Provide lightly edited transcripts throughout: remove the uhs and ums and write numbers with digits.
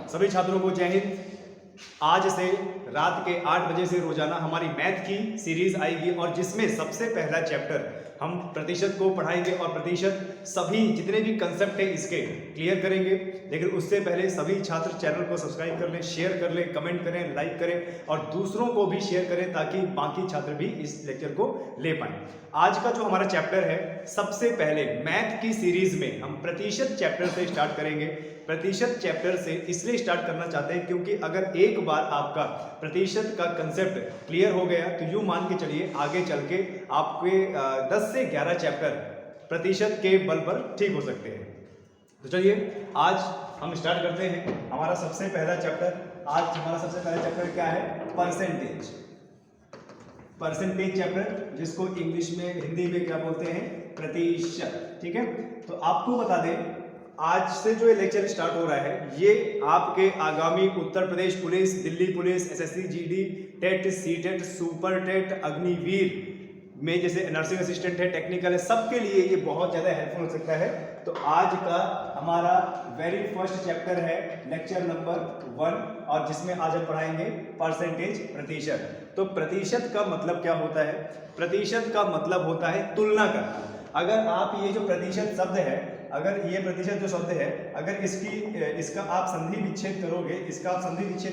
सभी छात्रों को जय हिंद। आज से रात के 8 बजे से रोजाना हमारी मैथ की सीरीज आएगी और जिसमें सबसे पहला चैप्टर हम प्रतिशत को पढ़ाएंगे और प्रतिशत सभी जितने भी कंसेप्ट है इसके क्लियर करेंगे। लेकिन उससे पहले सभी छात्र चैनल को सब्सक्राइब कर लें, शेयर कर लें, कमेंट करें, लाइक करें और दूसरों को भी शेयर करें ताकि बाकी छात्र भी इस लेक्चर को ले पाएं। आज का जो हमारा चैप्टर है, सबसे पहले मैथ की सीरीज में हम प्रतिशत चैप्टर से स्टार्ट करेंगे। प्रतिशत चैप्टर से इसलिए स्टार्ट करना चाहते हैं क्योंकि अगर एक बार आपका प्रतिशत का कंसेप्ट क्लियर हो गया तो यूं मान के चलिए आगे चल के आपके 10 से 11 चैप्टर प्रतिशत के बल पर ठीक हो सकते हैं। तो चलिए आज हम स्टार्ट करते हैं हमारा सबसे पहला चैप्टर। आज हमारा सबसे पहला चैप्टर क्या है? परसेंटेज। परसेंटेज चैप्टर, जिसको इंग्लिश में, हिंदी में क्या बोलते हैं? प्रतिशत। ठीक है, तो आपको बता दें आज से जो ये लेक्चर स्टार्ट हो रहा है ये आपके आगामी Uttar Pradesh police, Delhi police, SSC, GD, TET, CTET, super TET, Agniveer में जैसे नर्सिंग असिस्टेंट है, टेक्निकल है, सबके लिए ये बहुत ज़्यादा हेल्पफुल हो सकता है। तो आज का हमारा वेरी फर्स्ट चैप्टर है लेक्चर नंबर 1 और जिसमें आज हम पढ़ाएंगे परसेंटेज, प्रतिशत। तो प्रतिशत का मतलब क्या होता है? प्रतिशत का मतलब होता है तुलना करना। अगर आप ये जो प्रतिशत शब्द है, अगर ये प्रतिशत जो शब्द है, अगर इसका आप संधि विच्छेद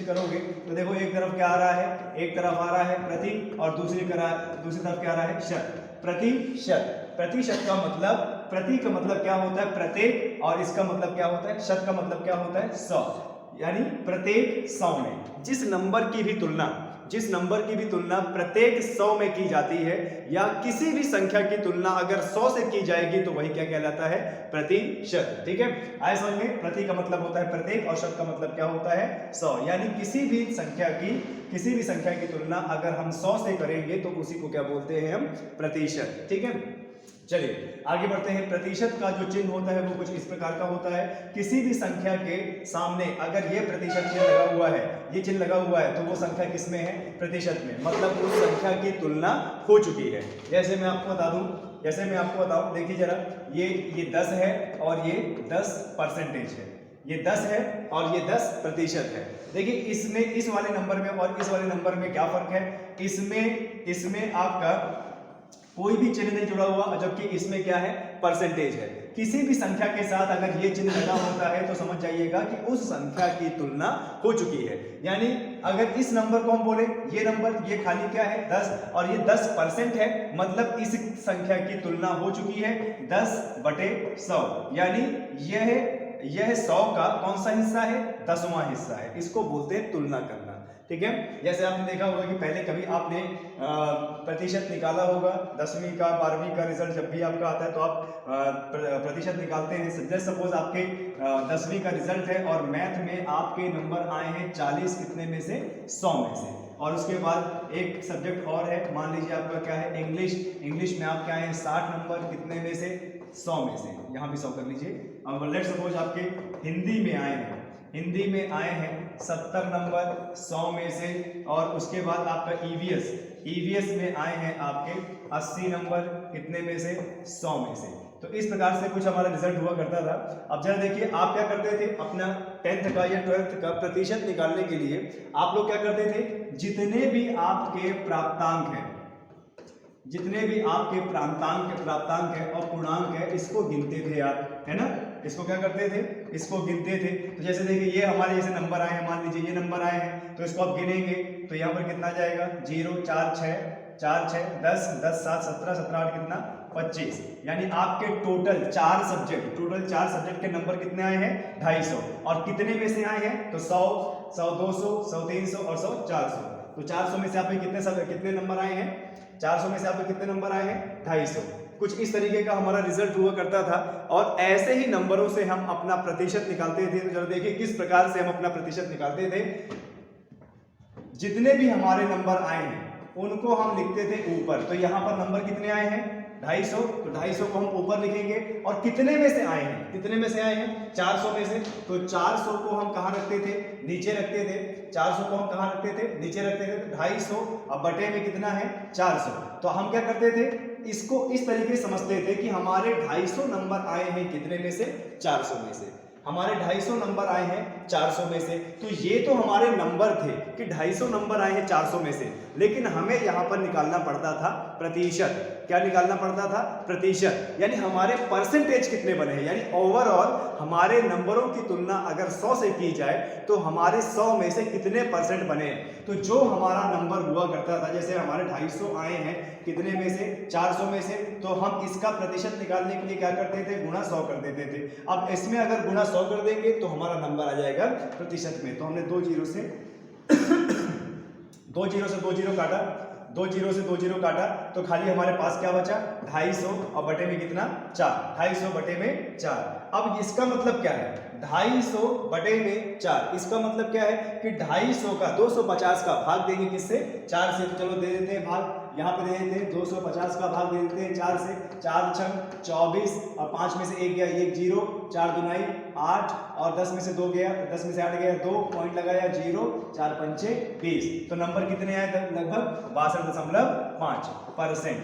करोगे, तो देखो एक तरफ क्या आ रहा है? एक तरफ आ रहा है प्रति और दूसरी तरफ क्या आ रहा है? शत। प्रतिशत। प्रतिशत का मतलब, प्रति का मतलब क्या होता है? प्रत्येक, और इसका मतलब क्या होता है? शत का मतलब क्या होता है? 100। यानी प्रत्येक 100 में जिस नंबर की भी तुलना प्रत्येक 100 में की जाती है या किसी भी संख्या की तुलना अगर 100 से की जाएगी तो वही क्या कहलाता है? प्रतिशत। ठीक है, आए समझ में? प्रति का मतलब होता है प्रत्येक और शत का मतलब क्या होता है? 100। यानी किसी भी संख्या की तुलना अगर हम 100 से करेंगे तो उसी को क्या बोलते हैं हम? प्रतिशत। ठीक है, चलिए आगे बढ़ते हैं। प्रतिशत का जो चिन्ह होता है वो कुछ इस प्रकार का होता है। किसी भी संख्या के सामने अगर ये प्रतिशत चिन्ह लगा हुआ है, ये चिन्ह लगा हुआ है, तो वो संख्या किस में है? प्रतिशत में। मतलब उस संख्या की तुलना हो चुकी है। जैसे मैं आपको बताऊं, देखिए जरा, ये 10 है और ये 10% है। ये 10 है और ये 10% है। देखिए इसमें, इस वाले नंबर में और इस वाले नंबर में क्या फर्क है? इसमें आपका कोई भी चिन्ह नहीं जुड़ा हुआ, जबकि इसमें क्या है? परसेंटेज है। किसी भी संख्या के साथ अगर ये चिन्ह लगा होता है तो समझ जाइएगा कि उस संख्या की तुलना हो चुकी है। यानी अगर इस नंबर को हम बोले, ये खाली क्या है? 10 और ये 10% है, मतलब इस संख्या की तुलना हो चुकी है 10/100। यानी यह 100 का कौन सा हिस्सा है? 10वां हिस्सा है। इसको बोलते हैं तुलना करना। ठीक है, जैसे आपने देखा होगा कि पहले कभी आपने प्रतिशत निकाला होगा, 10वीं का, 12वीं का रिजल्ट जब भी आपका आता है तो आप प्रतिशत निकालते हैं। जस्ट सपोज आपके 10वीं का रिजल्ट है और मैथ में आपके नंबर आए हैं 40 कितने में से? 100 में से। और उसके बाद एक सब्जेक्ट और है, मान लीजिए आपका क्या है? इंग्लिश में आपके आए हैं 60 नंबर कितने में से? 100 में से। यहाँ भी 100 कर लीजिए। अब लेट्स सपोज आपके हिंदी में आए हैं 70 नंबर 100 में से। और उसके बाद आपका ईवीएस में आए हैं आपके 80 नंबर कितने में से? 100 में से। तो इस प्रकार से कुछ हमारा रिजल्ट हुआ करता था। अब जरा देखिए, आप क्या करते थे? अपना 10th का या 12th का प्रतिशत निकालने के लिए आप लोग क्या करते थे? जितने भी आपके प्राप्तांक हैं और पूर्णांक है, इसको गिनते थे आप, है ना? इसको क्या करते थे? इसको गिनते थे। तो जैसे देखिए ये हमारे जैसे नंबर आए हैं, मान लीजिए ये नंबर आए हैं, तो इसको आप गिनेंगे तो यहाँ पर कितना जाएगा? 0 4 6 4 6 10 10 7 17 17 8 कितना? 25। यानी आपके टोटल 4 सब्जेक्ट के नंबर कितने आए हैं? 250। और कितने में से आए हैं? तो 100 100 200 100 300 और 100 400। तो 400 में से आपके कितने नंबर आए हैं? 400 में से आपके कितने नंबर आए हैं? 250। कुछ इस तरीके का हमारा रिजल्ट हुआ करता था और ऐसे ही नंबरों से हम अपना प्रतिशत निकालते थे। तो जरा देखिए किस प्रकार से हम अपना प्रतिशत निकालते थे। जितने भी हमारे नंबर आए हैं उनको हम लिखते थे ऊपर। तो यहाँ पर नंबर कितने आए हैं? 250। तो 250 को हम ऊपर लिखेंगे। और कितने में से आए हैं? 400 में से। तो 400 को हम कहाँ रखते थे? नीचे रखते थे। 400 को हम कहाँ रखते थे? नीचे रखते थे। 250 अब बटे में कितना है? 400। तो हम क्या करते थे? इसको इस तरीके से समझते थे कि हमारे 250 नंबर आए हैं कितने में से? 400 में से। हमारे 250 नंबर आए हैं 400 में से। तो ये तो हमारे नंबर थे कि 250 नंबर आए हैं 400 में से, लेकिन हमें यहाँ पर निकालना पड़ता था प्रतिशत। क्या निकालना पड़ता था? प्रतिशत, यानी हमारे परसेंटेज कितने बने हैं, यानी ओवरऑल हमारे नंबरों की तुलना अगर 100 से की जाए तो हमारे 100 में से कितने परसेंट बने हैं। तो जो हमारा नंबर हुआ करता था, जैसे हमारे 250 आए हैं कितने में से? 400 में से, तो हम इसका प्रतिशत निकालने के लिए क्या करते थे? गुणा 100 कर देते थे। अब इसमें अगर गुणा 100 कर देंगे तो हमारा नंबर आ जाएगा प्रतिशत में। तो हमने 2 जीरो से 2 जीरो काटा, 2 जीरो से 2 जीरो काटा, तो खाली हमारे पास क्या बचा? 250 और बटे में कितना? 4। 250 बटे में 4। अब इसका मतलब क्या है? 250 बटे में 4, इसका मतलब क्या है कि 250 का 250 का भाग देंगे किससे? 4 से। तो चलो दे देते हैं भाग, यहाँ पे दे देते हैं 250 का भाग दे देते हैं 4 से। 4 छंग 24 और 5 में से 1 गया, 1 जीरो, 4 दुनाई 8 और 10 में से 2 गया, 10 में से 8 गया 2, पॉइंट लगाया 0, 4 पंचे 20। तो नंबर कितने आए? लगभग 62.5%।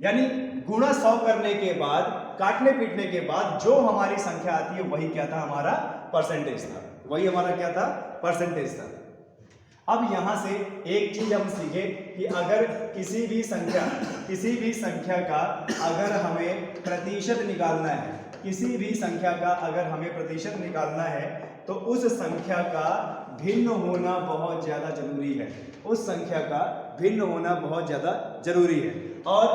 यानी गुणा 100 करने के बाद, काटने पीटने के बाद जो हमारी संख्या आती है वही क्या था? हमारा परसेंटेज था। वही हमारा क्या था? परसेंटेज था। अब यहां से एक चीज हम सीखे कि अगर किसी भी संख्या का अगर हमें प्रतिशत निकालना है, किसी भी संख्या का अगर हमें प्रतिशत निकालना है तो उस संख्या का भिन्न होना बहुत ज्यादा जरूरी है। उस संख्या का भिन्न होना बहुत ज्यादा जरूरी है। और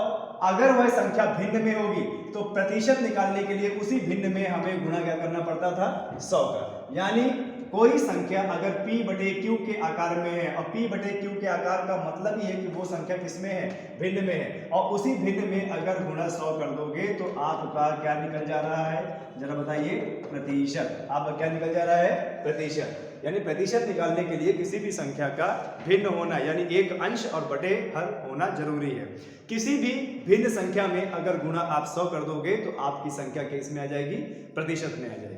अगर वह संख्या भिन्न में होगी तो प्रतिशत निकालने के लिए उसी भिन्न में हमें गुणा क्या करना पड़ता था? 100 का। यानी कोई संख्या अगर p बटे q के आकार में है, और p बटे q के आकार का मतलब ही है कि वो संख्या किसमें है? भिन्न में है। और उसी भिन्न में अगर गुणा 100 कर दोगे तो आपका क्या निकल जा रहा है? जरा बताइए। प्रतिशत। आपका क्या निकल जा रहा है? प्रतिशत। यानी प्रतिशत निकालने के लिए किसी भी संख्या का भिन्न होना, यानी एक अंश और बटे हर होना जरूरी है। किसी भी भिन्न संख्या में अगर गुणा आप 100 कर दोगे तो आपकी संख्या किसमें आ जाएगी? प्रतिशत में आ जाएगी।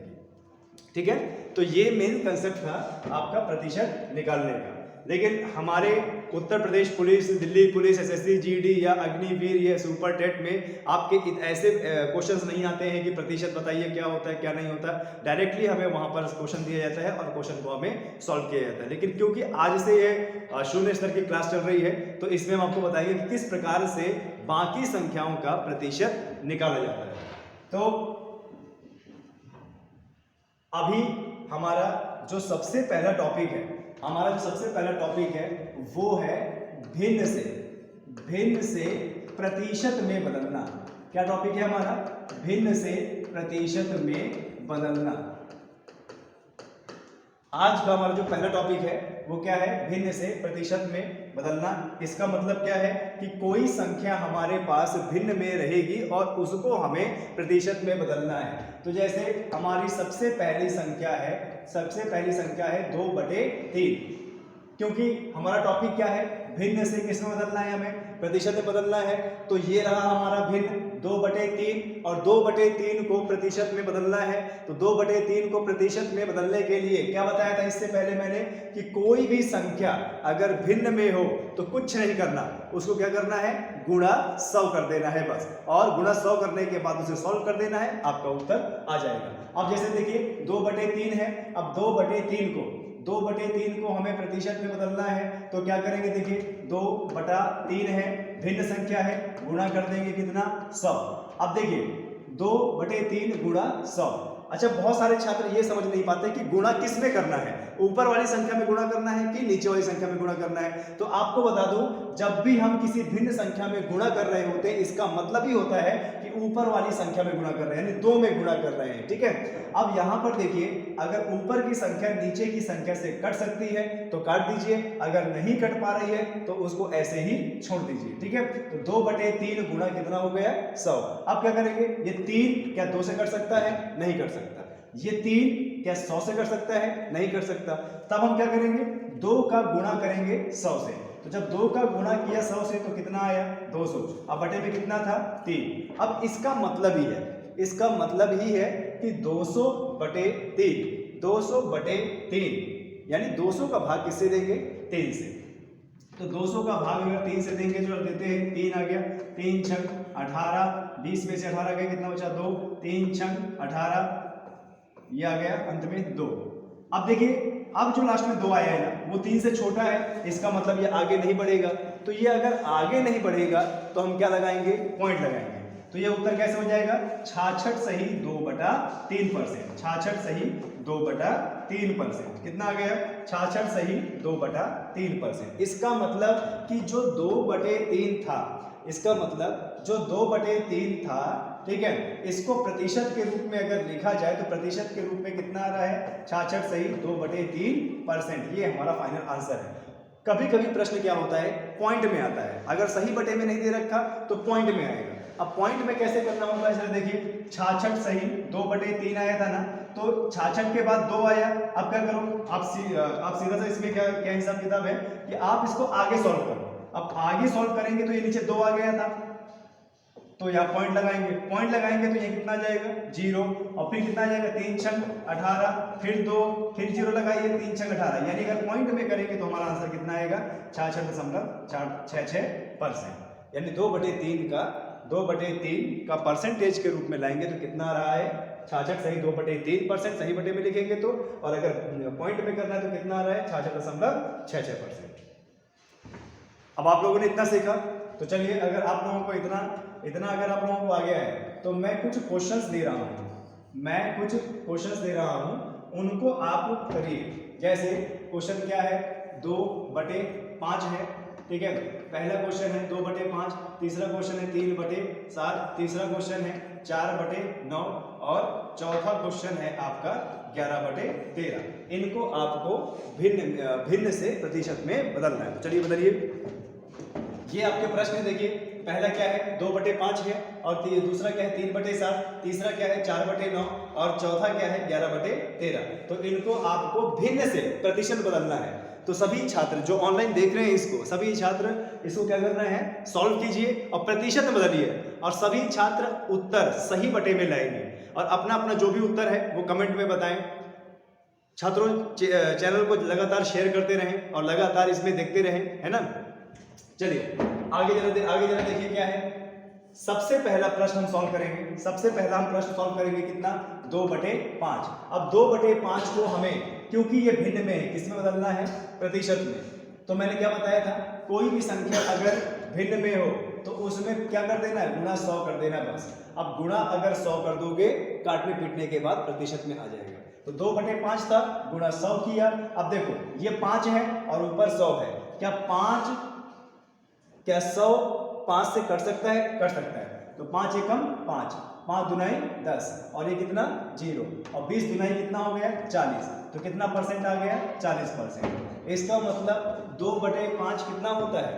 ठीक है, तो ये मेन कंसेप्ट था आपका प्रतिशत निकालने का। लेकिन हमारे Uttar Pradesh police, Delhi police, SSC GD या अग्निवीर या सुपर टेट में आपके ऐसे क्वेश्चंस नहीं आते हैं कि प्रतिशत बताइए क्या होता है क्या नहीं होता। डायरेक्टली हमें वहां पर क्वेश्चन दिया जाता है और क्वेश्चन को हमें सॉल्व किया जाता है। लेकिन क्योंकि आज से ये 0 स्तर की क्लास चल रही है तो इसमें हम आपको बताएंगे कि किस प्रकार से बाकी संख्याओं का प्रतिशत निकाला जाता है। तो अभी हमारा जो सबसे पहला टॉपिक है, वो है भिन्न से प्रतिशत में बदलना। क्या टॉपिक है हमारा? भिन्न से प्रतिशत में बदलना। आज का हमारा जो पहला टॉपिक है वो क्या है? भिन्न से प्रतिशत में बदलना। इसका मतलब क्या है कि कोई संख्या हमारे पास भिन्न में रहेगी और उसको हमें प्रतिशत में बदलना है। तो जैसे हमारी सबसे पहली संख्या है 2/3, क्योंकि हमारा टॉपिक क्या है? भिन्न से किस में बदलना है? हमें प्रतिशत में बदलना है। तो ये रहा हमारा भिन्न 2/3 और 2/3 को प्रतिशत में बदलना है। तो 2/3 को प्रतिशत में बदलने के लिए क्या बताया था इससे पहले मैंने कि कोई भी संख्या अगर भिन्न में हो तो कुछ नहीं करना, उसको क्या करना है? गुणा 100 कर देना है बस। और गुणा 100 करने के बाद उसे सॉल्व कर देना है, आपका उत्तर आ जाएगा। अब जैसे देखिए 2/3 है, अब 2/3 को हमें प्रतिशत में बदलना है। तो क्या करेंगे? देखिए 2/3 है, भिन्न संख्या है, गुणा कर देंगे कितना? 100। अब देखिए 2/3 गुणा 100। अच्छा, बहुत सारे छात्र ये समझ नहीं पाते कि गुणा किस में करना है, ऊपर वाली संख्या में गुणा करना है कि नीचे वाली संख्या में गुणा करना है। तो आपको बता दूं, जब भी हम किसी भिन्न संख्या में गुणा कर रहे होते हैं इसका मतलब ही होता है कि ऊपर वाली संख्या में गुणा कर रहे हैं, यानी 2 में गुणा कर रहे हैं। ठीक है, अब यहां पर देखिए अगर ऊपर की संख्या नीचे की संख्या से कट सकती है तो काट दीजिए, अगर नहीं कट पा रही है तो उसको ऐसे ही छोड़ दीजिए। ठीक है, तो 2/3 गुणा कितना हो गया? 100। अब क्या करेंगे? ये 3 क्या 2 से कट सकता है? नहीं कर सकता। ये 3 क्या 100 से कर सकता है? नहीं कर सकता। तब हम क्या करेंगे? 2 का गुणा करेंगे 100 से। तो जब 2 का गुणा किया 100 से तो कितना आया? 200। अब बटे में कितना था? 3। अब इसका मतलब ही है कि 200/3 यानी 200 का भाग किससे देंगे? 3 से। तो 200 का भाग अगर 3 से देंगे जो देते हैं 3 आ गया, 3 छंग 18, 20 में से 18 गए, कितना बचा? 2, 3 छंग 18, ये आ गया अंत में 2। अब देखिए अब जो लास्ट में 2 आया है ना वो 3 से छोटा है, इसका मतलब ये आगे नहीं बढ़ेगा। तो ये अगर आगे नहीं बढ़ेगा तो हम क्या लगाएंगे, पॉइंट लगाएंगे। तो ये उत्तर कैसे हो जाएगा, 66 सही 2/3%। 66 सही 2/3%। कितना आ गया, 66 सही 2/3%। इसका मतलब कि जो 2/3 था, इसका मतलब जो 2/3 था, ठीक है, इसको प्रतिशत के रूप में अगर लिखा जाए तो प्रतिशत के रूप में कितना आ रहा है, 66 सही 2/3%। ये हमारा फाइनल आंसर है। कभी कभी प्रश्न क्या होता है, पॉइंट में आता है। अगर सही बटे में नहीं दे रखा तो पॉइंट में आएगा। अब पॉइंट में कैसे करना होगा, जरा देखिए 66 सही 2/3 आया था ना, तो 66 के बाद 2 आया। अब क्या करो, आप सीधा सा इसमें क्या क्या हिसाब किताब है कि आप इसको आगे सॉल्व करो। अब आगे सॉल्व करेंगे तो ये नीचे 2 आ गया था, तो यहाँ पॉइंट लगाएंगे। पॉइंट लगाएंगे तो ये कितना जाएगा, 0। और फिर कितना जाएगा, 3 छंग 18, फिर 2, फिर 0 लगाइए, 3 छंग 18। यानी अगर पॉइंट में करेंगे तो हमारा आंसर कितना आएगा, 66.66%। यानी 2/3 का परसेंटेज के रूप में लाएंगे तो कितना आ रहा है, 66 सही 2/3%। सही बटे में लिखेंगे तो, और अगर पॉइंट में करना है तो कितना आ रहा है, 66.66%। अब आप लोगों ने इतना सीखा, तो चलिए अगर आप लोगों को इतना अगर आप लोगों को आ गया है तो मैं कुछ क्वेश्चंस दे रहा हूं, उनको आप करिए। जैसे क्वेश्चन क्या है, 2/5 है, ठीक है। पहला क्वेश्चन है 2/5, तीसरा क्वेश्चन है 3/7, तीसरा क्वेश्चन है 4/9 और चौथा क्वेश्चन है आपका 11/13। इनको आपको भिन्न से प्रतिशत में बदलना है। तो चलिए बदलिए। ये आपके प्रश्न है, देखिए पहला क्या है, 2/5 है, और दूसरा क्या है 3/7, तीसरा क्या है 4/9 और चौथा क्या है 11/13। तो इनको आपको भिन्न से प्रतिशत बदलना है। तो सभी छात्र जो ऑनलाइन देख रहे हैं इसको, सभी छात्र इसको क्या करना है, सॉल्व कीजिए और प्रतिशत में बदलिए। और सभी छात्र उत्तर सही बटे में लाएंगे और अपना अपना जो भी उत्तर है वो कमेंट में बताएं। छात्रों चैनल को लगातार शेयर करते रहें और लगातार इसमें देखते रहें, है ना। चलिए आगे जरा देखिए क्या है। सबसे पहला प्रश्न हम सॉल्व करेंगे। सबसे पहला हम प्रश्न सॉल्व करेंगे कितना, 2/5। अब 2/5 को हमें, क्योंकि ये भिन्न में है, किसमें बदलना है, प्रतिशत में। तो मैंने क्या बताया था, कोई भी संख्या अगर भिन्न में हो तो उसमें क्या कर देना है, गुणा 100 कर देना बस। अब गुणा अगर 100 कर दोगे, काटने पीटने के बाद प्रतिशत में आ जाएगा। तो 2/5 था, गुणा 100 किया। अब देखो ये 5 है और ऊपर 100 है, क्या 100 5 से कट सकता है, कट सकता है। तो 5 एकम 5, 5 दुनाई 10 और ये कितना 0, और 20 दुनाई कितना हो गया 40। तो कितना परसेंट आ गया, 40%। इसका मतलब 2/5 कितना होता है,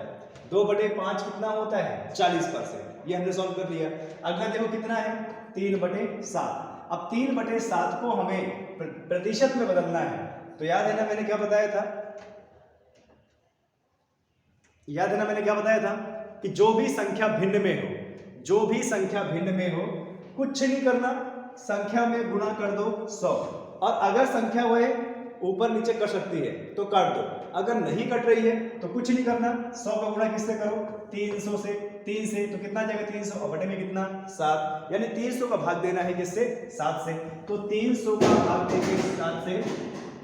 2/5 कितना होता है, 40%। ये हमने सॉल्व कर लिया। अगला देखो कितना है, 3/7। अब 3/7 को हमें प्रतिशत में बदलना है। तो याद है ना मैंने क्या बताया था, कि जो भी संख्या भिन्न में हो, कुछ नहीं करना, संख्या में गुणा कर दो 100। और अगर संख्या वह ऊपर नीचे कर सकती है तो काट दो, अगर नहीं कट रही है तो कुछ नहीं करना। 100 का गुणा किससे करो, 300 से। 3 से तो कितना जाएगा 300, और बटे में कितना 7, यानी 300 का भाग देना है किससे, 7 से। तो 300 का भाग देंगे 7 से,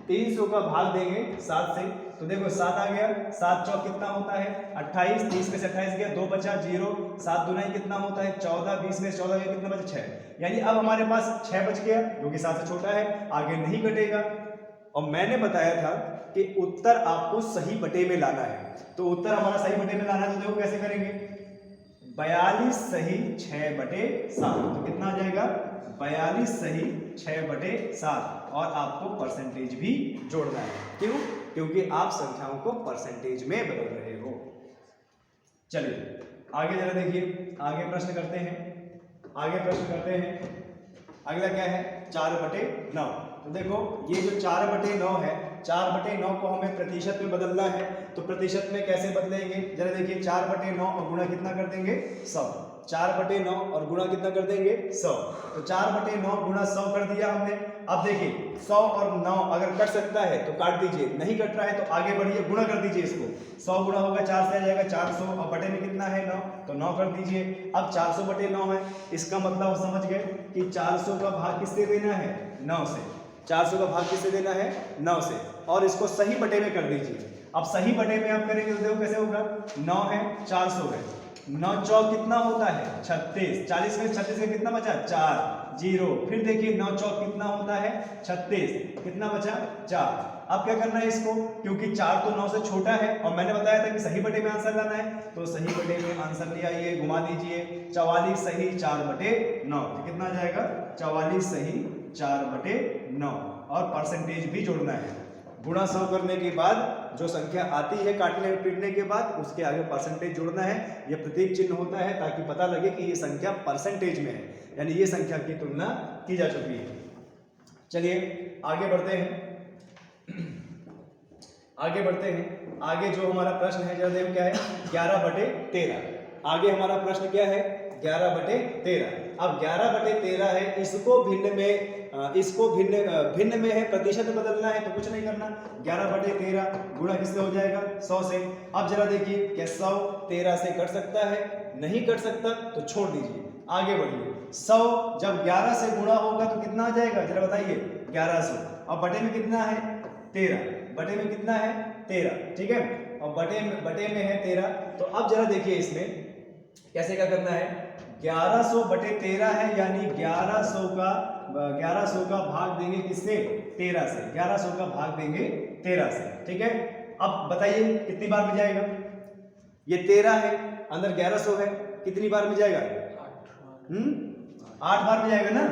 300 का भाग देंगे 7 से। तो देखो 7 आ गया, 7 चौक कितना होता है 28, 30 में से 28 गया, 2 बचा 0, 7 दुनाई कितना होता है 14, 20 में से 14 गया, कितना बचा 6। यानी अब हमारे पास 6 बच गया, जो कि 7 से छोटा है, आगे नहीं घटेगा। और मैंने बताया था कि उत्तर आपको सही बटे में लाना है। तो उत्तर हमारा सही बटे में लाना है, तो देखो कैसे करेंगे, 42 सही 6/7। तो कितना आ जाएगा, 42 सही 6/7। और आपको परसेंटेज भी जोड़ना है। क्यों, क्योंकि आप संख्याओं को परसेंटेज में बदल रहे हो। चलिए आगे जरा देखिए, आगे प्रश्न करते हैं। अगला क्या है, 4/9। तो देखो ये जो 4/9 है, 4/9 को हमें प्रतिशत में बदलना है। तो प्रतिशत में कैसे बदलेंगे, जरा देखिए, 4/9 और गुणा कितना कर देंगे 100। 4/9 और गुणा कितना कर देंगे 100। तो 4/9 गुणा 100 कर दिया हमने। अब देखिए 100 और 9 अगर कट सकता है तो काट दीजिए, नहीं कट रहा है तो आगे बढ़िए, गुणा कर दीजिए इसको। 100 गुणा होगा 4 से आ जाएगा 400, और बटे में कितना है 9, तो 9 कर दीजिए। अब 400/9 है, इसका मतलब समझ गए कि 400 का भाग किससे देना है, 9 से। 400 का भाग किससे देना है? 9 से, और इसको सही बटे में कर दीजिए। अब सही बटे में आप करेंगे तो देखो कैसे होगा, 9 है 400 है, 9 चौक कितना होता है 36, 40 में 36 में कितना बचा 4, 0, फिर देखिए 9 चौक कितना होता है 36, कितना बचा 4। अब क्या करना है इसको, क्योंकि 4 तो 9 से छोटा है और मैंने बताया था कि सही बटे में आंसर लाना है, तो सही बटे में आंसर ले आइए, घुमा दीजिए, 44 सही 4/9, तो कितना आ जाएगा 44 सही 4/9, और परसेंटेज भी जोड़ना है। गुणा 100 करने के बाद जो संख्या आती है काटने पीटने के बाद उसके आगे परसेंटेज जोड़ना है। यह प्रतीक चिन्ह होता है ताकि पता लगे कि ये संख्या परसेंटेज में है, यानी ये संख्या की तुलना की जा चुकी है। चलिए आगे बढ़ते हैं, आगे बढ़ते हैं। आगे जो हमारा प्रश्न है जरा देखो क्या है, 11/13। आगे हमारा प्रश्न क्या है, 11/13। अब 11/13 है, इसको भिन्न में भिन्न में है, प्रतिशत में बदलना है, तो कुछ नहीं करना, 11/13 गुणा किससे हो जाएगा 100 से। अब जरा देखिए क्या 100 13 से कट सकता है? नहीं कट सकता, तो छोड़ दीजिए, आगे बढ़िए। 100 जब 11 से गुणा होगा तो कितना आ जाएगा जरा बताइए 1100, और बटे में कितना है 13, बटे में कितना है 13, ठीक है, और बटे में है 13। तो अब जरा देखिए इसमें कैसे क्या करना है, 1100/13 है, यानी 1100 का भाग देंगे किससे 13 से, 1100 का भाग देंगे 13 से, ठीक है। अब बताइए कितनी बार में जाएगा, ये 13 है, अंदर 1100 है, कितनी बार में जाएगा 8 बार में जाएगा ना।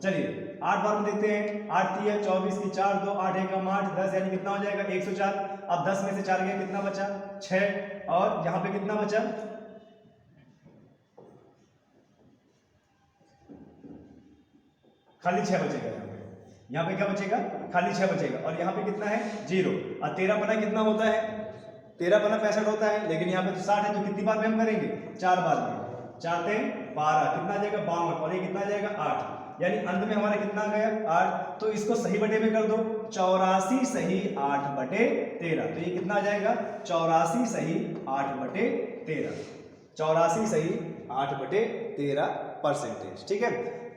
चलिए 8 बार में देखते हैं, 8 3 24 की 4 2 8 1 8 10, यानी कितना हो जाएगा 104। अब 10 में से 4 गया कितना बचा 6, और यहाँ पे कितना बचा खाली 6 बचेगा, यहाँ पे क्या बचेगा खाली 6 बचेगा, और यहाँ पे कितना है 0, और 13 पना कितना होता है 13 पना 65 होता है, लेकिन यहाँ पे तो 60 है, तो कितनी बार में हम करेंगे 4 बार में, 4 3 12, कितना आ जाएगा 52, और ये कितना आ जाएगा 8, यानी अंत में हमारा कितना आ गया 8। तो इसको सही बटे में कर दो, 84 सही 8/13, तो ये कितना आ जाएगा 84 सही 8/13, 84 सही 8/13 परसेंटेज, ठीक है।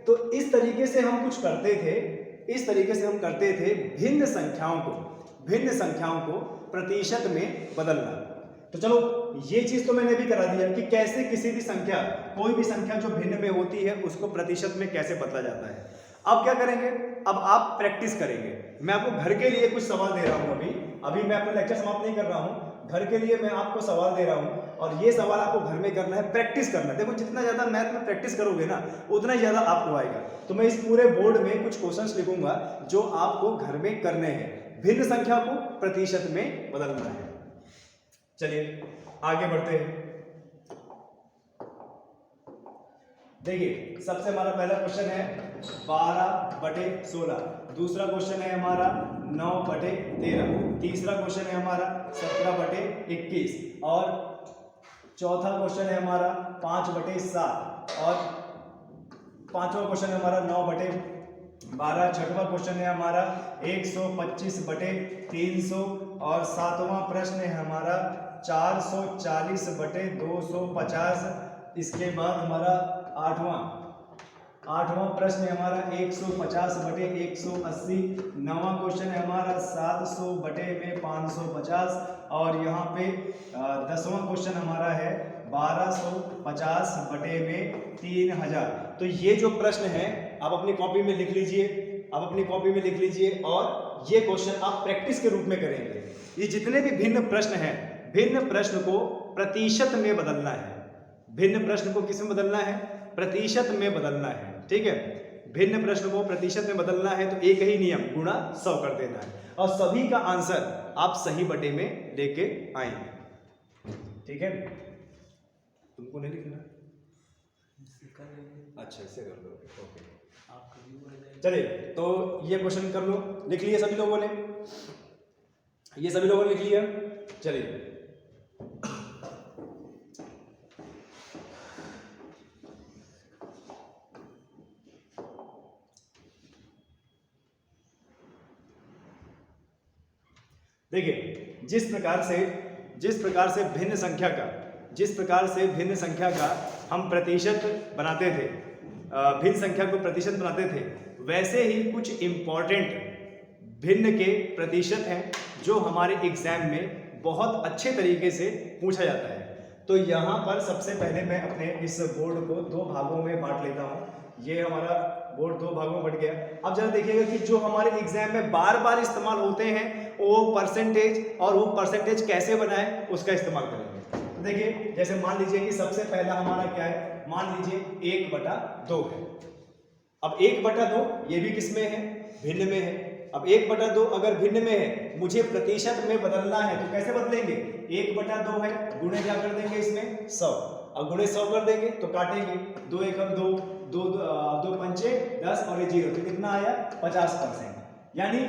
तो इस तरीके से हम कुछ करते थे, इस तरीके से हम करते थे भिन्न संख्याओं को प्रतिशत में बदलना। तो चलो ये चीज तो मैंने भी करा दिया कि कैसे किसी भी संख्या, कोई भी संख्या जो भिन्न में होती है उसको प्रतिशत में कैसे बदला जाता है। अब क्या करेंगे, अब आप प्रैक्टिस करेंगे। मैं आपको घर के लिए कुछ सवाल दे रहा हूं, अभी मैं अपना लेक्चर समाप्त नहीं कर रहा हूं, घर के लिए मैं आपको सवाल दे रहा हूं, और ये सवाल आपको घर में करना है, प्रैक्टिस करना है। देखो जितना ज्यादा मैथ में प्रैक्टिस करोगे ना उतना ही ज्यादा आपको आएगा। तो मैं इस पूरे बोर्ड में कुछ क्वेश्चंस लिखूंगा जो आपको घर में करने हैं, भिन्न संख्या को प्रतिशत में बदलना है। चलिए आगे बढ़ते हैं। देखिए सबसे हमारा पहला क्वेश्चन है 12/16, दूसरा क्वेश्चन है हमारा 9/13, तीसरा क्वेश्चन है हमारा 17/21, और चौथा क्वेश्चन है हमारा 5/7, और पांचवा क्वेश्चन है हमारा 9/12, छठवां क्वेश्चन है हमारा 125/300, और सातवां प्रश्न है हमारा 440/250। इसके बाद हमारा आठवां प्रश्न है हमारा 150/180, नवां क्वेश्चन है हमारा 700/550, और यहाँ पे 10वां क्वेश्चन हमारा है 1250/3000। तो ये जो प्रश्न है आप अपनी कॉपी में लिख लीजिए, और ये क्वेश्चन आप प्रैक्टिस के रूप में करेंगे। ये जितने भी भिन्न प्रश्न हैं, भिन्न प्रश्न को प्रतिशत में बदलना है, भिन्न प्रश्न को किस में बदलना है प्रतिशत में बदलना है, ठीक है। भिन्न प्रश्न को प्रतिशत में बदलना है तो एक ही नियम, गुणा 100 कर देना है, और सभी का आंसर आप सही बटे में लेके आएंगे, ठीक है। तुमको नहीं लिखना, अच्छा इससे कर लो, ओके। चलिए तो ये क्वेश्चन कर लो, लिख लिया सभी लोगों ने, ये सभी लोगों ने लिख लिया। चलिए देखिए जिस प्रकार से भिन्न संख्या का हम प्रतिशत बनाते थे, भिन्न संख्या को प्रतिशत बनाते थे, वैसे ही कुछ इम्पोर्टेंट भिन्न के प्रतिशत हैं जो हमारे एग्जाम में बहुत अच्छे तरीके से पूछा जाता है। तो यहाँ पर सबसे पहले मैं अपने इस बोर्ड को दो भागों में बांट लेता हूँ। ये हमारा बोर्ड दो भागों में बढ़ गया। अब जरा देखिएगा कि जो हमारे एग्जाम में बार बार इस्तेमाल होते हैं वो परसेंटेज, और वो परसेंटेज कैसे बनाए उसका इस्तेमाल करेंगे। तो देखिए, जैसे मान लीजिए कि सबसे पहला हमारा क्या है, मान लीजिए 1/2 है। अब 1/2 ये भी किस में है, भिन्न में है। अब 1/2 अगर भिन्न में है, मुझे प्रतिशत में बदलना है, तो कैसे बदलेंगे, 1/2 है, गुणे क्या कर देंगे इसमें 100, अब गुणे 100 कर देंगे तो काटेंगे, 2 एकम 2, 2 पंचे 10 और ये 0, तो कितना आया 50%। यानी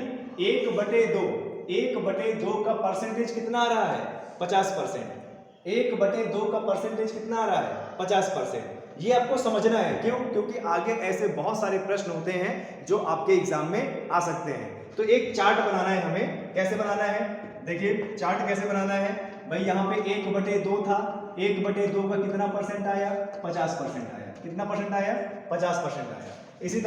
1/2 का परसेंटेज कितना आ रहा है 50%। 1/2 का परसेंटेज कितना आ रहा है 50%। ये आपको समझना है, क्यों, क्योंकि आगे ऐसे बहुत सारे प्रश्न होते हैं जो आपके एग्जाम में आ सकते हैं। तो एक चार्ट बनाना है हमें, कैसे बनाना है, देखिए चार्ट कैसे बनाना है भाई। यहाँ पे 1/2 था, 1/2 का कितना परसेंट आया 50% आया, कितना परसेंट आया 50% आया। इसी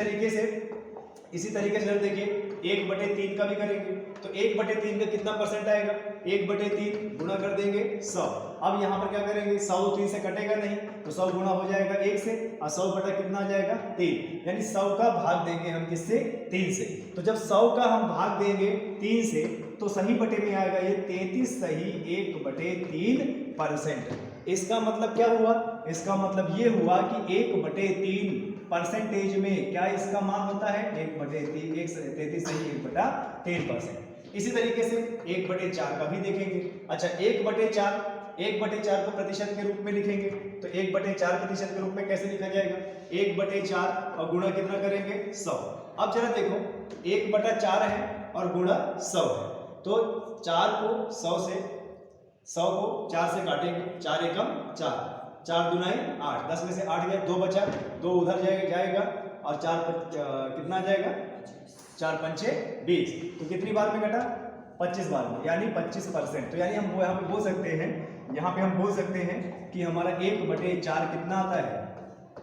तरीके से देखिए 1/3 का भी करेंगे, तो 1/3 का कितना परसेंट आएगा, 1/3 गुणा कर देंगे 100। अब यहाँ पर क्या करेंगे, 100 3 से कटेगा नहीं, तो 100 गुणा हो जाएगा 1 से, और 100 बटा कितना आ जाएगा 3, यानी 100 का भाग देंगे हम किससे 3 से। तो जब 100 का हम भाग देंगे 3 से, तो सही बटे में आएगा ये 33 सही 1/3%। इसका मतलब क्या हुआ, इसका मतलब ये हुआ कि 1/3% में क्या इसका मान होता है 1/3, 33 सही 1/3%। इसी तरीके से 1/4 का भी देखेंगे। अच्छा 1/4 को प्रतिशत के रूप में लिखेंगे, तो 1/4 प्रतिशत के रूप में कैसे लिखा जाएगा, 1/4 और गुणा कितना करेंगे 100। अब जरा देखो 1/4 है और गुणा 100 है, तो 4 को 100 को 4 से काटेंगे, 4 एकम 4, 4 दूनाई 8, 10 में से 8 गया, 2 बचा, 2 उधर जाएगा और 4 कितना जाएगा 4 पंचे 20, तो कितनी बार में कटा 25 बार में, यानी 25%। तो यानी हम यहाँ पे बोल सकते हैं कि हमारा 1/4 कितना आता है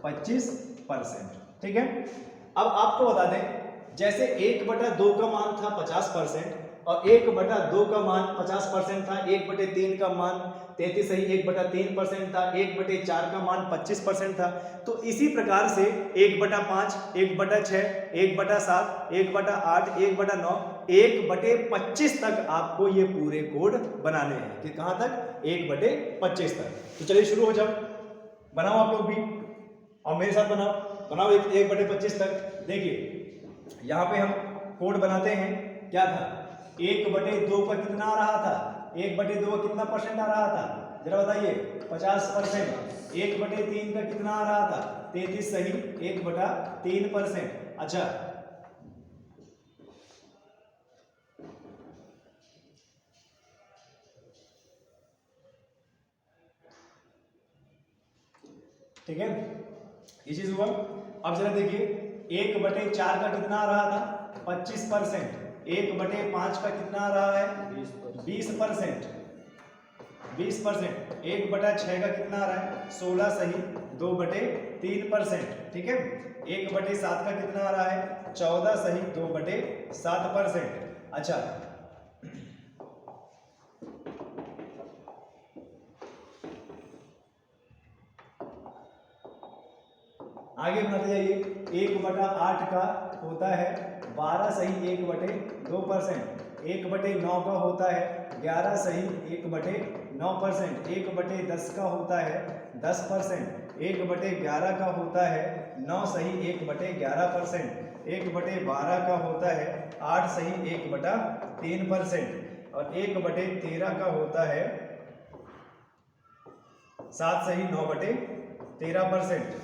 25%। ठीक है। अब आपको बता दें, जैसे 1/2 का मान था 50% और 1/2 का मान 50% था, 1/3 का मान 33 सही 1/3% था, 1/4 का मान 25% था। तो इसी प्रकार से 1/5, 1/6, 1/7, 1/8, 1/9, 1/25 तक आपको ये पूरे कोड बनाने हैं। कि कहां तक 1/25 तक। तो चलिए शुरू हो जाओ, बनाओ आप लोग भी और मेरे साथ बनाओ 1/25 तक। देखिए यहाँ पे हम कोड बनाते हैं, क्या था 1/2 का कितना आ रहा था, 1/2 का कितना परसेंट आ रहा था जरा बताइए 50%। 1/3 का कितना आ रहा था 33 सही 1/3%। अच्छा ठीक है, ये चीज हुआ। अब जरा देखिए 1/4 का कितना आ रहा था 25%, 1/5 का कितना आ रहा है 20%, 1/6 का कितना आ रहा है 16 सही 2/3%। ठीक है। 1/7 का कितना आ रहा है 14 सही 2/7%। अच्छा आगे बढ़ते जाइए, 1/8 का होता है 12 सही 1/2%, 1/9 का होता है 11 सही 1/9%, 1/10 का होता है 10%, 1/11 का होता है 9 सही 1/11%, 1/12 का होता है 8 सही 1/3% और 1/13 का होता है 7 सही 9/13%।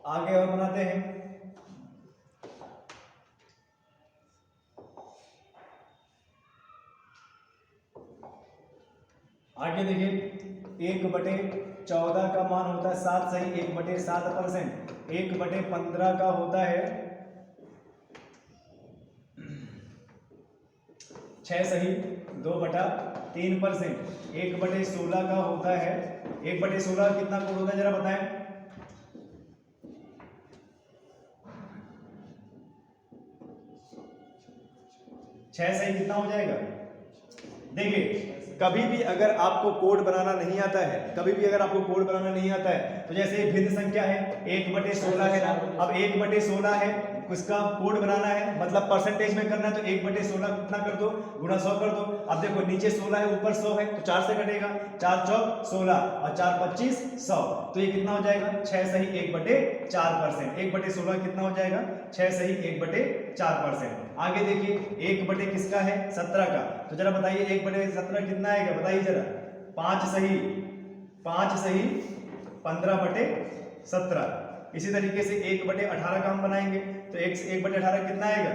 आगे और बनाते हैं, आगे देखिए 1/14 का मान होता है 7 सही 1/7%, 1/15 का होता है 6 सही 2/3%, 1/16 का होता है 1/16 कितना कोड होता है जरा बताएं। 6 सही कितना हो जाएगा? देखिए कभी भी अगर आपको कोड बनाना नहीं आता है, कभी भी अगर आपको कोड बनाना नहीं आता है, तो जैसे भिन्न संख्या है 1/16 है ना, अब 1/16 है, उसका कोड बनाना है मतलब परसेंटेज में करना है, तो 1/16 कितना कर दो, गुणा 100 कर दो। अब देखो नीचे 16 है ऊपर 100 है, तो 4 से कटेगा, 4 चौक 16 और 4 25 100, तो ये कितना हो जाएगा? 6 सही 1/4%। 1/16 कितना हो जाएगा? 6 सही 1/4%। आगे देखिए 1 किसका है? 17 का, तो जरा बताइए 1/17 कितना आएगा, बताइए जरा। 5 सही 15/17। इसी तरीके से 1/18 का हम बनाएंगे, तो 1/18 कितना आएगा?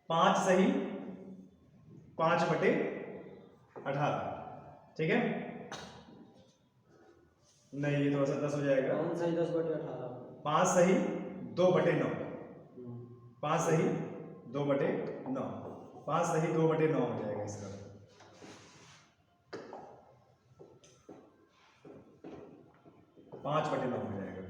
5 सही 5/18, ठीक है? नहीं ये थोड़ा सा 10 हो जाएगा। 5 सही 10/18, 5 सही 2/9, 5 सही 2/9, 5 सही 2/9 हो जाएगा इसका। पाँच बटे नौ हो जाएगा,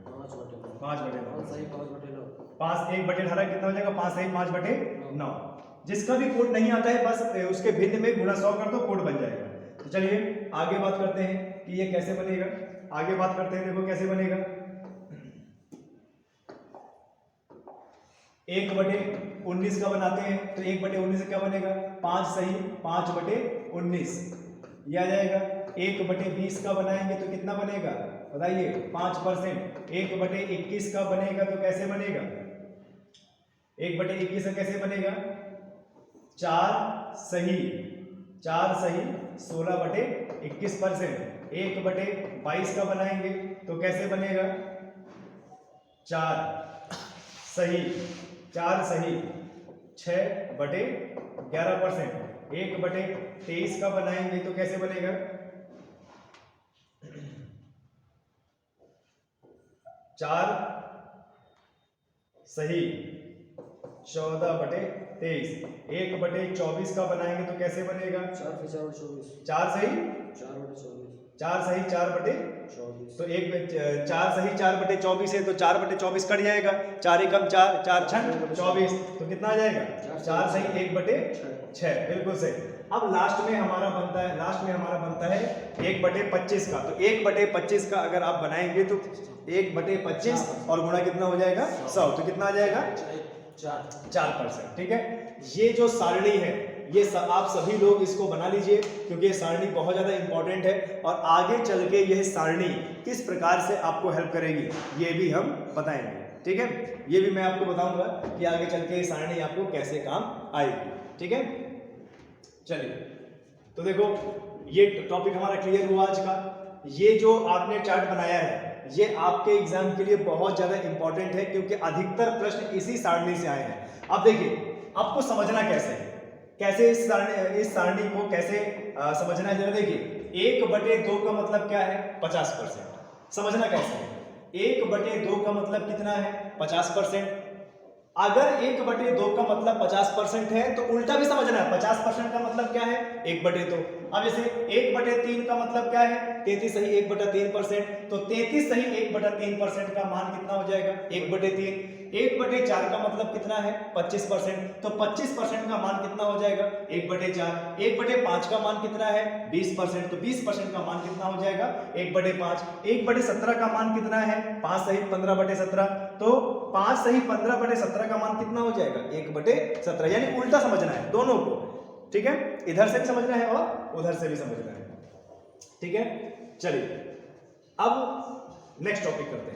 5/9 सही 5/9, 5 1/18 कितना हो जाएगा? 5 सही 5/9। जिसका भी कोड नहीं आता है बस उसके भिन्न में गुणा 100 कर दो, कोड बन जाएगा। तो चलिए आगे बात करते हैं कि ये कैसे बनेगा। आगे बात करते हैं, देखो कैसे बनेगा। 1/19 का बनाते हैं, तो 1/19 से क्या बनेगा? 5 सही 5/19 ये आ जाएगा। 1/20 का बनाएंगे तो कितना बनेगा बताइए? 5%। 1/21 का बनेगा तो कैसे बनेगा? 1/21 का कैसे बनेगा? 4 सही 16/21%। 1/22 का बनाएंगे तो कैसे बनेगा? 4 सही 6/11%। 1/23 का बनाएंगे तो कैसे बनेगा? 4 सही 14/23। 1/24 का बनाएंगे तो कैसे बनेगा? 4 से 4 24, 4 सही 4/24, 4 सही 4/24, तो 4 सही 4/24 है, तो 4/24 कट जाएगा। 4 एकम 4, 4 छन 24, तो कितना आ जाएगा? 4 सही 1/6, बिल्कुल सही। अब लास्ट में हमारा बनता है 1/25 का, तो 1/25 का अगर आप बनाएंगे तो 1/25 और गुणा कितना हो जाएगा? 100, तो कितना आ जाएगा? 4%, ठीक है। ये जो सारणी है ये आप सभी लोग इसको बना लीजिए, क्योंकि ये सारणी बहुत ज़्यादा इंपॉर्टेंट है और आगे चल के यह सारणी किस प्रकार से आपको हेल्प करेगी ये भी हम बताएंगे, ठीक है। ये भी मैं आपको बताऊंगा कि आगे चल के ये सारणी आपको कैसे काम आएगी, ठीक है। चलिए तो देखो ये टॉपिक हमारा क्लियर हुआ आज का। ये जो आपने चार्ट बनाया है ये आपके एग्जाम के लिए बहुत ज़्यादा इंपॉर्टेंट है, क्योंकि अधिकतर प्रश्न इसी सारणी से आए हैं। अब देखिए आपको समझना कैसे है, कैसे इस सारणी को कैसे समझना है। जरा देखिए 1/2 का मतलब क्या है? 50%। समझना कैसे है? 1/2 का मतलब कितना है? 50%। अगर 1/2 का मतलब 50% है तो उल्टा भी समझना है। 50% का मतलब क्या है? 1/2। अब जैसे 1/3 का मतलब क्या है? 33 सही 1/3%, तो 33 सही 1/3% का मान कितना हो जाएगा? 1/3। 1/4 का मतलब कितना है? 25%, तो 25% का मान कितना हो जाएगा? 1/4। 1/5 का मान कितना है? 20%, तो 20% का मान कितना हो जाएगा? 1/5। 1/17 का मान कितना है? 5 सही 15/17, तो 5 सही 15/17 का मान कितना हो जाएगा? 1/17। यानी उल्टा समझना है दोनों को, ठीक है। इधर से भी समझना है और उधर से भी समझना है, ठीक है। चलिए अब नेक्स्ट टॉपिक करते हैं।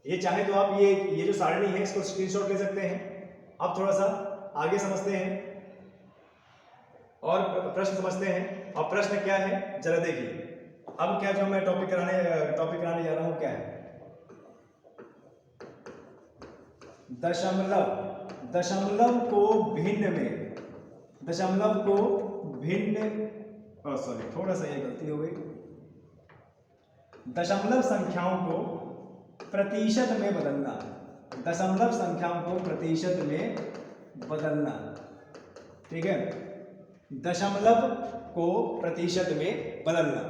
ये चाहे तो आप ये जो सारणी है इसको स्क्रीनशॉट ले सकते हैं। अब थोड़ा सा आगे समझते हैं और प्रश्न समझते हैं। और प्रश्न क्या है जरा देखिए। अब क्या जो मैं टॉपिक कराने जा रहा हूं क्या है? दशमलव को भिन्न सॉरी थोड़ा सा ये गलती हो गई। दशमलव संख्याओं को प्रतिशत में बदलना। दशमलव संख्याओं को प्रतिशत में बदलना, ठीक है। दशमलव को प्रतिशत में बदलना।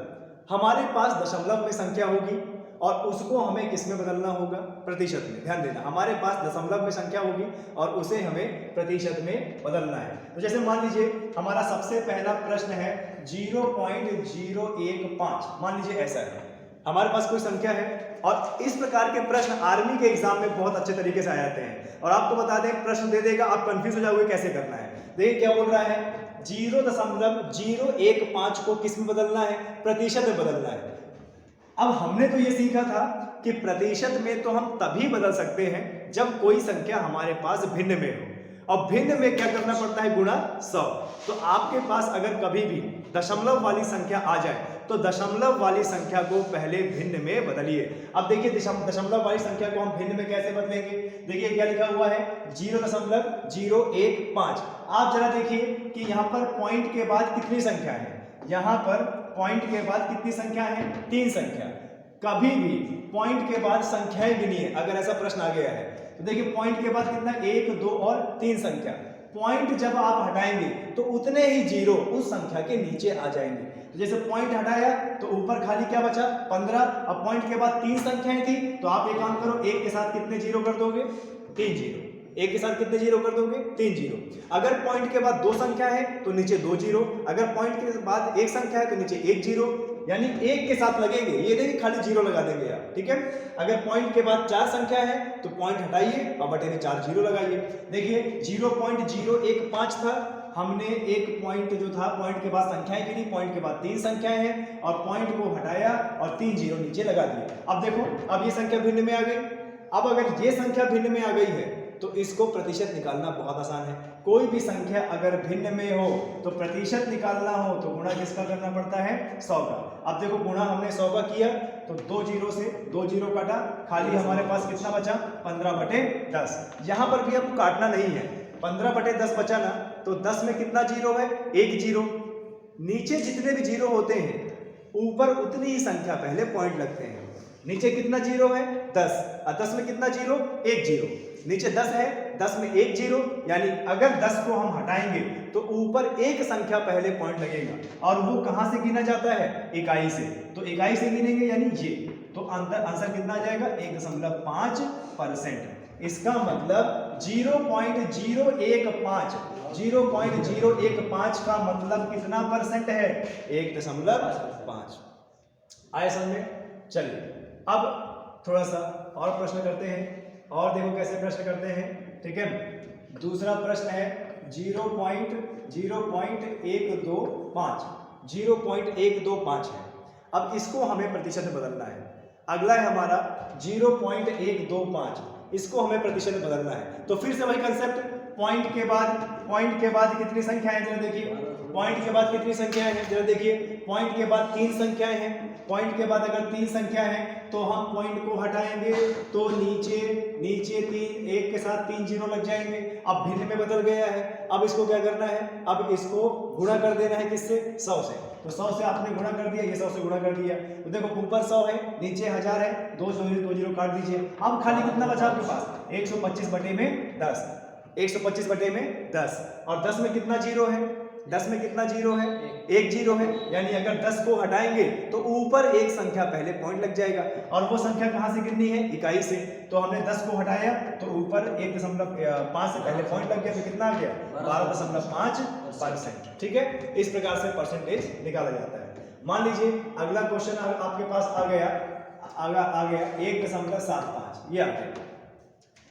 हमारे पास दशमलव में संख्या होगी और उसको हमें किस में बदलना होगा, प्रतिशत में। ध्यान देना, हमारे पास दशमलव में संख्या होगी और उसे हमें प्रतिशत में बदलना है। तो जैसे मान लीजिए हमारा सबसे पहला प्रश्न है 0.015, मान लीजिए ऐसा है हमारे पास कोई संख्या है और इस प्रकार के प्रश्न आर्मी के एग्जाम में बहुत अच्छे तरीके से आ जाते हैं। और आपको बता दें, प्रश्न दे देगा, आप कंफ्यूज हो जाओगे कैसे करना है। देखिए क्या बोल रहा है, 0.015 को किस में बदलना है, प्रतिशत में बदलना है। अब हमने तो ये सीखा था कि प्रतिशत में तो हम तभी बदल सकते हैं जब कोई संख्या हमारे पास भिन्न में हो, और भिन्न में क्या करना पड़ता है, गुणा 100। तो आपके पास अगर कभी भी दशमलव वाली संख्या आ जाए तो दशमलव वाली संख्या को पहले भिन्न में बदलिए। अब देखिए दशमलव वाली संख्या को हम भिन्न में कैसे बदलेंगे, देखिए क्या लिखा हुआ है 0.015। आप जरा देखिए कि यहाँ पर पॉइंट के बाद कितनी संख्या है, यहाँ पर पॉइंट के बाद कितनी संख्या है, 3 संख्या। कभी भी पॉइंट के बाद संख्याएं गिनिए, अगर ऐसा प्रश्न आ गया है तो देखिए पॉइंट के बाद कितना, 1, 2 और 3 संख्या। पॉइंट जब आप हटाएंगे तो उतने ही जीरो उस संख्या के नीचे आ जाएंगे। तो जैसे पॉइंट हटाया तो ऊपर खाली क्या बचा, 15। अब पॉइंट के बाद 3 संख्याएं थी तो आप एक काम करो, 1 के साथ कितने जीरो कर दोगे, 3 जीरो। 1 के साथ कितने जीरो कर दोगे, 3 जीरो। अगर पॉइंट के बाद 2 संख्या है तो नीचे 2 जीरो, अगर पॉइंट के बाद 1 संख्या है तो नीचे 1 जीरो, यानी 1 के साथ लगेंगे, ये नहीं खाली जीरो लगा देंगे आप, ठीक है। अगर पॉइंट के बाद 4 संख्या है तो पॉइंट हटाइए और बटे में 4 जीरो लगाइए। देखिए 0.015 था, हमने एक पॉइंट जो था, पॉइंट के बाद संख्याएं गिनी, पॉइंट के बाद 3 संख्याएं हैं और पॉइंट को हटाया और 3 जीरो नीचे लगा दिए। अब देखो, अब ये संख्या भिन्न में आ गई। अब अगर ये संख्या भिन्न में आ गई है तो इसको प्रतिशत निकालना बहुत आसान है। कोई भी संख्या अगर भिन्न में हो तो प्रतिशत निकालना हो तो गुणा किसका करना पड़ता है, 100 का। अब देखो गुणा हमने 100 का किया तो 2 जीरो से 2 जीरो काटा, खाली हमारे पास कितना बचा, 15/10। यहाँ पर भी आपको काटना नहीं है, 15/10 बचा ना, तो 10 में कितना जीरो है, 1 जीरो। नीचे जितने भी जीरो होते हैं ऊपर उतनी ही संख्या पहले पॉइंट लगते हैं। नीचे कितना जीरो है, 10, और 10 में कितना जीरो, 1 जीरो। नीचे 10 है, 10 में 1 जीरो, यानी अगर 10 को हम हटाएंगे तो ऊपर एक संख्या पहले पॉइंट लगेगा, और वो कहां से गिना जाता है, इकाई से। तो इकाई से गिनेंगे यानी ये, तो आंसर कितना आ जाएगा, 1.5%। इसका मतलब 0.015 का मतलब कितना परसेंट है, 1.5। आए समझ? चलिए अब थोड़ा सा और प्रश्न करते हैं, और देखो कैसे प्रश्न करते हैं, ठीक है। दूसरा प्रश्न है 0.125 है। अब इसको हमें प्रतिशत में बदलना है। अगला है हमारा 0.125, इसको हमें प्रतिशत में बदलना है। तो फिर से वही कंसेप्ट, पॉइंट के बाद कितनी संख्याएं हैं, जरा देखिए पॉइंट के बाद कितनी संख्याएं हैं, जरा देखिए पॉइंट के बाद 3 संख्याएं हैं। पॉइंट के बाद अगर 3 संख्या है तो हम पॉइंट को हटाएंगे तो नीचे 3, 1 के साथ 3 जीरो लग जाएंगे। अब भिन्न में बदल गया है, अब इसको क्या करना है, अब इसको गुणा कर देना है, किससे, 100 से। तो 100 से आपने गुणा कर दिया, ये 100 से गुणा कर दिया, तो देखो ऊपर 100 है, नीचे 1000 है, 2 जीरो काट दीजिए। अब खाली कितना बचा आपके पास, 125/10, 125/10। और 10 में कितना जीरो है, 10 में कितना जीरो है, 1 जीरो है, यानी अगर 10 को हटाएंगे तो ऊपर एक संख्या पहले पॉइंट लग जाएगा, और वो संख्या कहां से गिननी है, इकाई से। तो हमने 10 को हटाया तो ऊपर 1.5 से पहले पॉइंट लग गया, तो कितना आ गया, 12.5%, ठीक है। इस प्रकार से परसेंटेज निकाला जाता है। मान लीजिए अगला क्वेश्चन आपके पास आ गया 1.75, ये आ गया।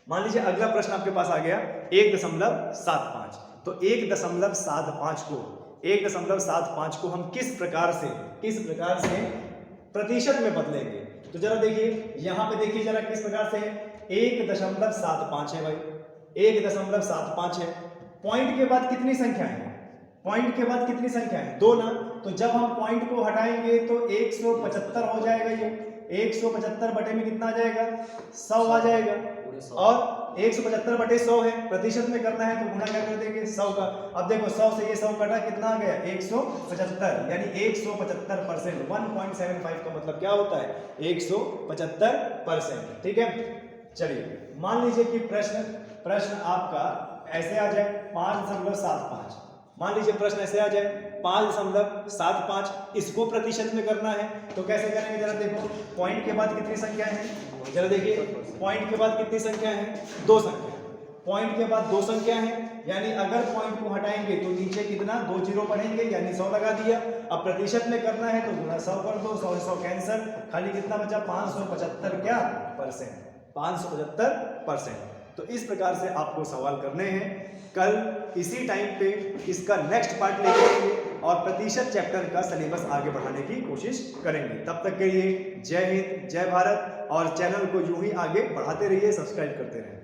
मान लीजिए अगला प्रश्न आपके पास आ गया 1.75, तो 1.75 को हम किस प्रकार से प्रतिशत में बदलेंगे। तो जरा देखिए यहाँ पे देखिए जरा किस प्रकार से है, 1.75 है भाई, 1.75 है। पॉइंट के बाद कितनी संख्या है, पॉइंट के बाद कितनी संख्या है, 2 ना। तो जब हम पॉइंट को हटाएंगे तो 175 हो जाएगा, ये 175 बटे में कितना आ जाएगा, 100 आ जाएगा। और 175/100 है, प्रतिशत में करना है तो गुणा क्या कर देंगे, 100 का। अब देखो 100 से ये 100 कटा, कितना आ गया, 175, यानी 175%। 1.75 का मतलब क्या होता है, 175%, ठीक है। चलिए मान लीजिए कि प्रश्न आपका ऐसे आ जाए 5.75, मान लीजिए प्रश्न ऐसे आ जाए 5.75, इसको प्रतिशत में करना है तो कैसे करेंगे जरा देखो। पॉइंट के बाद कितनी संख्या है, जरा देखिए, पॉइंट के बाद कितनी संख्या है, 2 संख्या। पॉइंट के बाद 2 संख्या है, यानी अगर पॉइंट को हटाएंगे तो नीचे कितना 2 जीरो पढ़ेंगे, यानी 100 लगा दिया। अब प्रतिशत में करना है तो गुणा 100 कर दो, 100 कैंसिल, खाली कितना बचा 575 क्या परसेंट, 575%। तो इस प्रकार से आपको सवाल करने हैं। कल इसी टाइम पे इसका नेक्स्ट पार्ट लेके आएंगे और प्रतिशत चैप्टर का सिलेबस आगे बढ़ाने की कोशिश करेंगे। तब तक के लिए जय हिंद, जय भारत, और चैनल को यूं ही आगे बढ़ाते रहिए, सब्सक्राइब करते रहें।